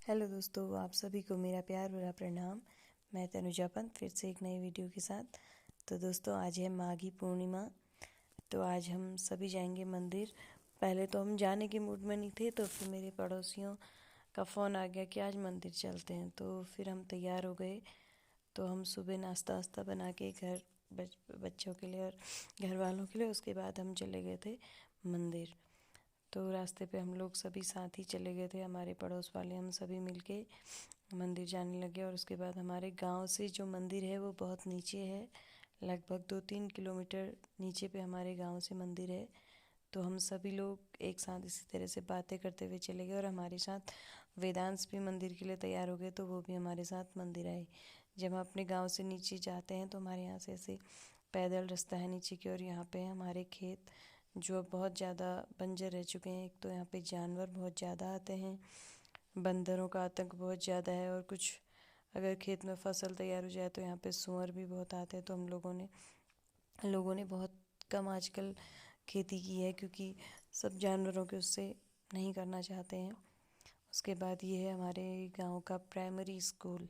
Hello दोस्तों, आप सभी को मेरा प्यार भरा प्रणाम। मैं तनुजा पंत फिर से एक नई वीडियो के साथ। तो दोस्तों, आज है माघी पूर्णिमा। तो आज हम सभी जाएंगे मंदिर। पहले तो हम जाने के मूड में नहीं थे, तो फिर मेरे पड़ोसियों का फ़ोन आ गया कि आज मंदिर चलते हैं। तो फिर हम तैयार हो गए। तो हम सुबह नाश्ता वास्ता बना के घर बच्चों के लिए और घर वालों के लिए, उसके बाद हम चले गए थे मंदिर। तो रास्ते पे हम लोग सभी साथ ही चले गए थे, हमारे पड़ोस वाले हम सभी मिलके मंदिर जाने लगे। और उसके बाद हमारे गांव से जो मंदिर है वो बहुत नीचे है, लगभग 2-3 किलोमीटर नीचे पे हमारे गांव से मंदिर है। तो हम सभी लोग एक साथ इसी तरह से बातें करते हुए चले गए, और हमारे साथ वेदांश भी मंदिर के लिए तैयार हो गए, तो वो भी हमारे साथ मंदिर आए। जब हम अपने गांव से नीचे जाते हैं तो हमारे यहाँ से ऐसे पैदल रास्ता है नीचे की, और यहाँ पे हमारे खेत जो बहुत ज़्यादा बंजर रह चुके हैं। एक तो यहाँ पे जानवर बहुत ज़्यादा आते हैं, बंदरों का आतंक बहुत ज़्यादा है, और कुछ अगर खेत में फसल तैयार हो जाए तो यहाँ पे सूअर भी बहुत आते हैं। तो हम लोगों ने बहुत कम आजकल खेती की है, क्योंकि सब जानवरों के उससे नहीं करना चाहते हैं। उसके बाद ये है हमारे गांव का प्राइमरी स्कूल,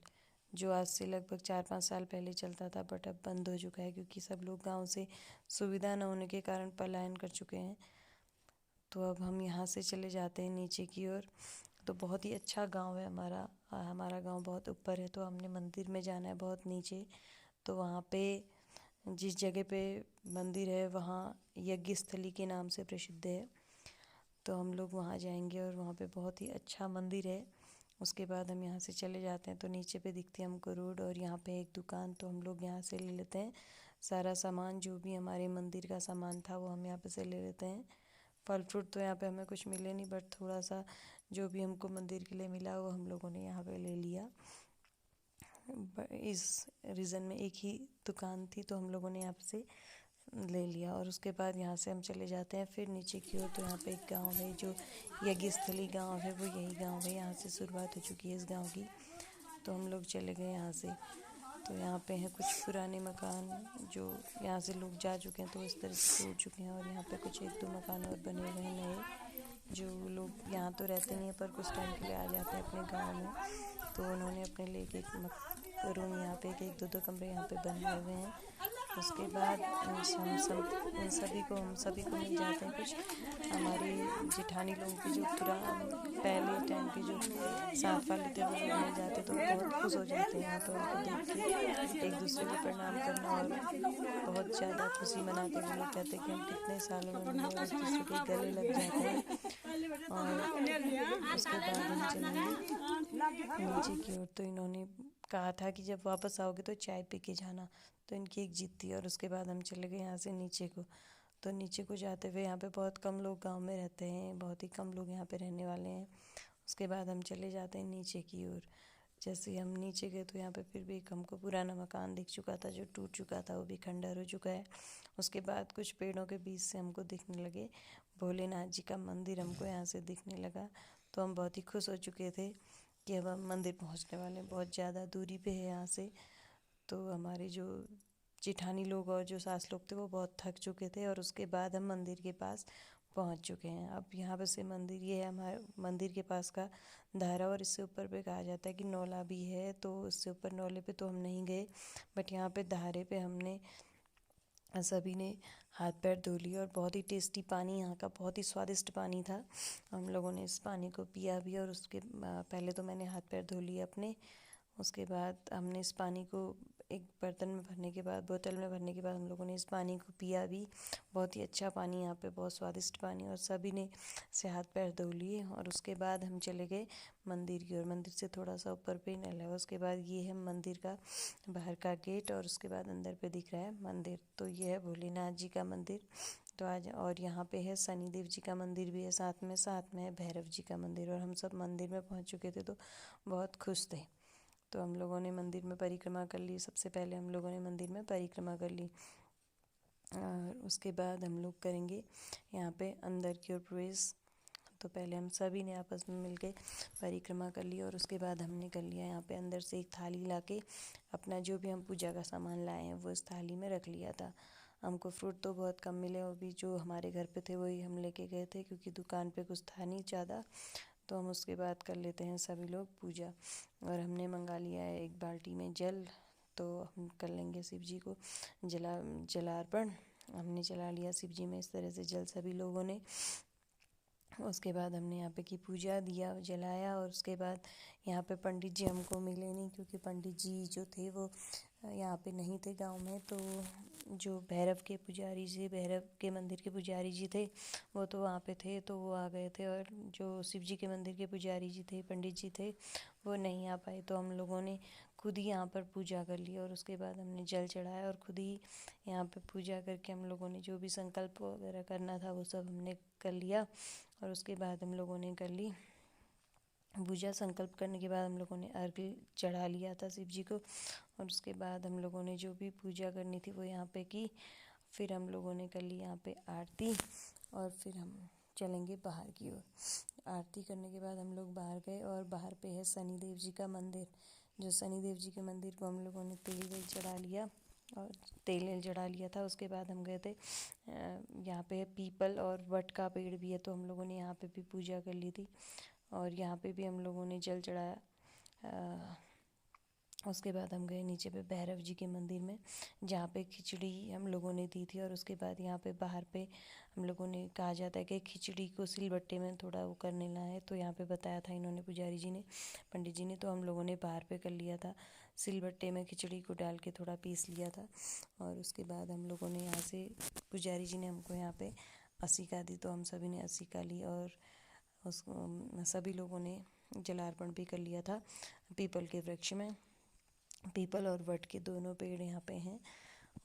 जो आज से लगभग 4-5 साल पहले चलता था, बट अब बंद हो चुका है, क्योंकि सब लोग गांव से सुविधा न होने के कारण पलायन कर चुके हैं। तो अब हम यहाँ से चले जाते हैं नीचे की ओर। तो बहुत ही अच्छा गांव है हमारा। हमारा गांव बहुत ऊपर है, तो हमने मंदिर में जाना है बहुत नीचे। तो वहाँ पे जिस जगह पे मंदिर है वहाँ यज्ञ स्थली के नाम से प्रसिद्ध है। तो हम लोग वहाँ जाएंगे, और वहाँ पे बहुत ही अच्छा मंदिर है। उसके बाद हम यहाँ से चले जाते हैं, तो नीचे पे दिखती है हमको रोड, और यहाँ पे एक दुकान, तो हम लोग यहाँ से ले लेते हैं सारा सामान। जो भी हमारे मंदिर का सामान था वो हम यहाँ पे से ले लेते हैं। फल फ्रूट तो यहाँ पे हमें कुछ मिले नहीं, बट थोड़ा सा जो भी हमको मंदिर के लिए मिला वो हम लोगों ने यहाँ पे ले लिया। इस रीज़न में एक ही दुकान थी, तो हम लोगों ने यहाँ से ले लिया। और उसके बाद यहाँ से हम चले जाते हैं फिर नीचे की ओर। तो यहाँ पे एक गांव है जो यज्ञस्थली गांव है, वो यही गांव है, यहाँ से शुरुआत हो चुकी है इस गांव की। तो हम लोग चले गए यहाँ से। तो यहाँ पे हैं कुछ पुराने मकान, जो यहाँ से लोग जा चुके हैं तो इस तरह से टूट चुके हैं। और यहाँ पे कुछ 1-2 मकान और बने हुए हैं नए, जो लोग यहाँ तो रहते नहीं हैं पर कुछ टाइम के लिए आ जाते हैं अपने गांव में। तो उन्होंने अपने लिए एक रूम यहाँ पे, एक 2-2 कमरे यहाँ पे बनवाए हुए हैं। उसके बाद हम सभी को मिल जाते हैं कुछ हमारे जेठानी लोगों के, जो पहले टाइम के जो साथ वाले थे, वो लोग मिल जाते, तो बहुत खुश हो जाते हैं यहाँ पर उनको देख के। एक दूसरे को प्रणाम करना, और बहुत ज़्यादा खुशी मनाते हुए लोग कहते हैं कि हम कितने सालों में मिले, और एक दूसरे के गले लग जाते हैं। और उसके बाद हम चलेंगे नीचे की ओर। तो इन्होंने कहा था कि जब वापस आओगे तो चाय पी के जाना, तो इनकी एक जिद थी। और उसके बाद हम चले गए यहाँ से नीचे को। तो नीचे को जाते हुए यहाँ पे बहुत कम लोग गांव में रहते हैं, बहुत ही कम लोग यहाँ पे रहने वाले हैं। उसके बाद हम चले जाते हैं नीचे की ओर। जैसे ही हम नीचे गए तो यहाँ पे फिर भी एक हमको पुराना मकान दिख चुका था, जो टूट चुका था, वो भी खंडर हो चुका है। उसके बाद कुछ पेड़ों के बीच से हमको दिखने लगे भोलेनाथ जी का मंदिर, हमको यहाँ से दिखने लगा। तो हम बहुत ही खुश हो चुके थे कि अब हम मंदिर पहुँचने वाले हैं, बहुत ज़्यादा दूरी पे है यहाँ से। तो हमारे जो जेठानी लोग और जो सास लोग थे वो बहुत थक चुके थे, और उसके बाद हम मंदिर के पास पहुंच चुके हैं। अब यहाँ पे से मंदिर, ये है हमारे मंदिर के पास का धारा, और इससे ऊपर पे कहा जाता है कि नौला भी है। तो इससे ऊपर नौले पे तो हम नहीं गए, बट यहाँ पे धारे पे हमने सभी ने हाथ पैर धो लिए। और बहुत ही टेस्टी पानी, यहाँ का बहुत ही स्वादिष्ट पानी था। हम लोगों ने इस पानी को पिया भी, और उसके पहले तो मैंने हाथ पैर धो लिए अपने। उसके बाद हमने इस पानी को एक बर्तन में भरने के बाद, बोतल में भरने के बाद, हम लोगों ने इस पानी को पिया भी। बहुत ही अच्छा पानी यहाँ पे, बहुत स्वादिष्ट पानी, और सभी ने से हाथ पैर धो लिए। और उसके बाद हम चले गए मंदिर की ओर। मंदिर से थोड़ा सा ऊपर पे नल है। उसके बाद ये है मंदिर का बाहर का गेट, और उसके बाद अंदर पे दिख रहा है मंदिर। तो ये है भोलेनाथ जी का मंदिर। तो आज, और यहाँ पे है शनिदेव जी का मंदिर भी है साथ में है भैरव जी का मंदिर। और हम सब मंदिर में पहुँच चुके थे, तो बहुत खुश थे। तो हम लोगों ने मंदिर में परिक्रमा कर ली। सबसे पहले हम लोगों ने मंदिर में परिक्रमा कर ली, और उसके बाद हम लोग करेंगे यहाँ पे अंदर की ओर प्रवेश। तो पहले हम सभी ने आपस में मिलके परिक्रमा कर ली, और उसके बाद हमने कर लिया यहाँ पे अंदर से एक थाली लाके अपना जो भी हम पूजा का सामान लाए हैं वो इस थाली में रख लिया था। हमको फ्रूट तो बहुत कम मिले, और भी जो हमारे घर पे थे वही हम लेके गए थे, क्योंकि दुकान पे कुछ था नहीं ज़्यादा। तो हम उसके बाद कर लेते हैं सभी लोग पूजा। और हमने मंगा लिया है एक बाल्टी में जल, तो हम कर लेंगे शिव जी को जलार्पण। हमने जला लिया शिव जी में इस तरह से जल सभी लोगों ने। उसके बाद हमने यहाँ पे की पूजा, दिया जलाया, और उसके बाद यहाँ पे पंडित जी हमको मिले नहीं, क्योंकि पंडित जी जो थे वो यहाँ पे नहीं थे गांव में। तो जो भैरव के पुजारी जी, भैरव के मंदिर के पुजारी जी थे, वो तो वहाँ पे थे, तो वो आ गए थे। और जो शिव जी के मंदिर के पुजारी जी थे, पंडित जी थे, वो नहीं आ पाए। तो हम लोगों ने खुद ही यहाँ पर पूजा कर ली, और उसके बाद हमने जल चढ़ाया और खुद ही यहाँ पे पूजा करके हम लोगों ने जो भी संकल्प वगैरह करना था वो सब हमने कर लिया। और उसके बाद हम लोगों ने कर ली पूजा। संकल्प करने के बाद हम लोगों ने अर्घ्य चढ़ा लिया था शिव जी को। और उसके बाद हम लोगों ने जो भी पूजा करनी थी वो यहाँ पे की। फिर हम लोगों ने कर ली यहाँ पे आरती, और फिर हम चलेंगे बाहर की ओर। आरती करने के बाद हम लोग बाहर गए, और बाहर पे है शनिदेव जी का मंदिर। जो शनिदेव जी के मंदिर को हम लोगों ने तेल वेल चढ़ा लिया, और तेल वेल चढ़ा लिया था। उसके बाद हम गए थे यहाँ पे पीपल और वट का पेड़ भी है, तो हम लोगों ने यहाँ पे भी पूजा कर ली थी, और यहाँ पे भी हम लोगों ने जल चढ़ाया। उसके बाद हम गए नीचे पे भैरव जी के मंदिर में, जहाँ पे खिचड़ी हम लोगों ने दी थी। और उसके बाद यहाँ पे बाहर पे हम लोगों ने, कहा जाता है कि खिचड़ी को सिलबट्टे में थोड़ा वो कर लेना है, तो यहाँ पे बताया था इन्होंने, पुजारी जी ने, पंडित जी ने। तो हम लोगों ने बाहर पे कर लिया था, सिलबट्टे में खिचड़ी को डाल के थोड़ा पीस लिया था। और उसके बाद हम लोगों ने यहाँ से, पुजारी जी ने हमको यहाँ पे असिका दी, तो हम सभी ने असिका ली। और उस सभी लोगों ने जलार्पण भी कर लिया था पीपल के वृक्ष में। पीपल और वट के दोनों पेड़ यहाँ पे हैं।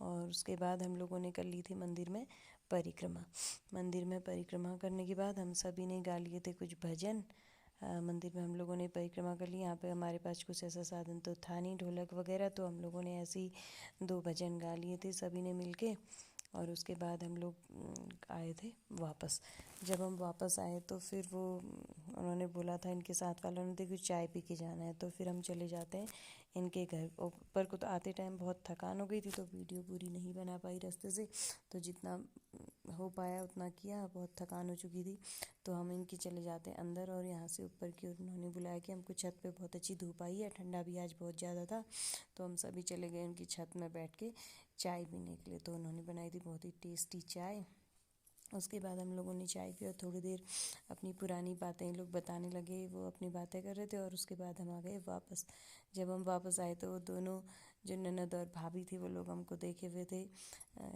और उसके बाद हम लोगों ने कर ली थी मंदिर में परिक्रमा। मंदिर में परिक्रमा करने के बाद हम सभी ने गा लिए थे कुछ भजन। मंदिर में हम लोगों ने परिक्रमा कर ली। यहाँ पे हमारे पास कुछ ऐसा साधन तो था नहीं, ढोलक वगैरह, तो हम लोगों ने ऐसे ही 2 भजन गा लिए थे सभी ने मिल के। और उसके बाद हम लोग आए थे वापस। जब हम वापस आए तो फिर वो उन्होंने बोला था, इनके साथ वालों ने, देखो चाय पी के जाना है, तो फिर हम चले जाते हैं इनके घर। ऊपर को तो आते टाइम बहुत थकान हो गई थी, तो वीडियो पूरी नहीं बना पाई रास्ते से, तो जितना हो पाया उतना किया, बहुत थकान हो चुकी थी। तो हम इनकी चले जाते हैं अंदर, और यहाँ से ऊपर की ओर उन्होंने बुलाया कि हमको छत पे बहुत अच्छी धूप आई है, ठंडा भी आज बहुत ज़्यादा था। तो हम सभी चले गए उनकी छत में बैठ के चाय पीने के लिए। तो उन्होंने बनाई थी बहुत ही टेस्टी चाय। उसके बाद हम लोगों ने चाय पी, और थोड़ी देर अपनी पुरानी बातें लोग बताने लगे, वो अपनी बातें कर रहे थे। और उसके बाद हम आ गए वापस। जब हम वापस आए तो वो दोनों जो ननद और भाभी थी, वो लोग हमको देखे हुए थे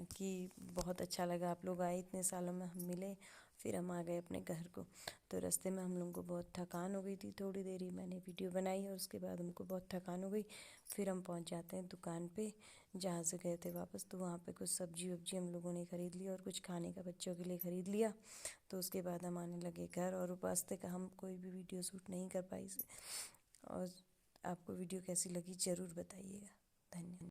कि बहुत अच्छा लगा, आप लोग आए, इतने सालों में हम मिले। फिर हम आ गए अपने घर को। तो रास्ते में हम लोगों को बहुत थकान हो गई थी, थोड़ी देर ही मैंने वीडियो बनाई, और उसके बाद हमको बहुत थकान हो गई। फिर हम पहुंच जाते हैं दुकान पे जहाँ से गए थे वापस। तो वहाँ पे कुछ सब्जी वब्जी हम लोगों ने ख़रीद ली, और कुछ खाने का बच्चों के लिए ख़रीद लिया। तो उसके बाद हम आने लगे घर, और वास्ते का हम कोई भी वीडियो शूट नहीं कर पाई। और आपको वीडियो कैसी लगी ज़रूर बताइएगा। धन्यवाद।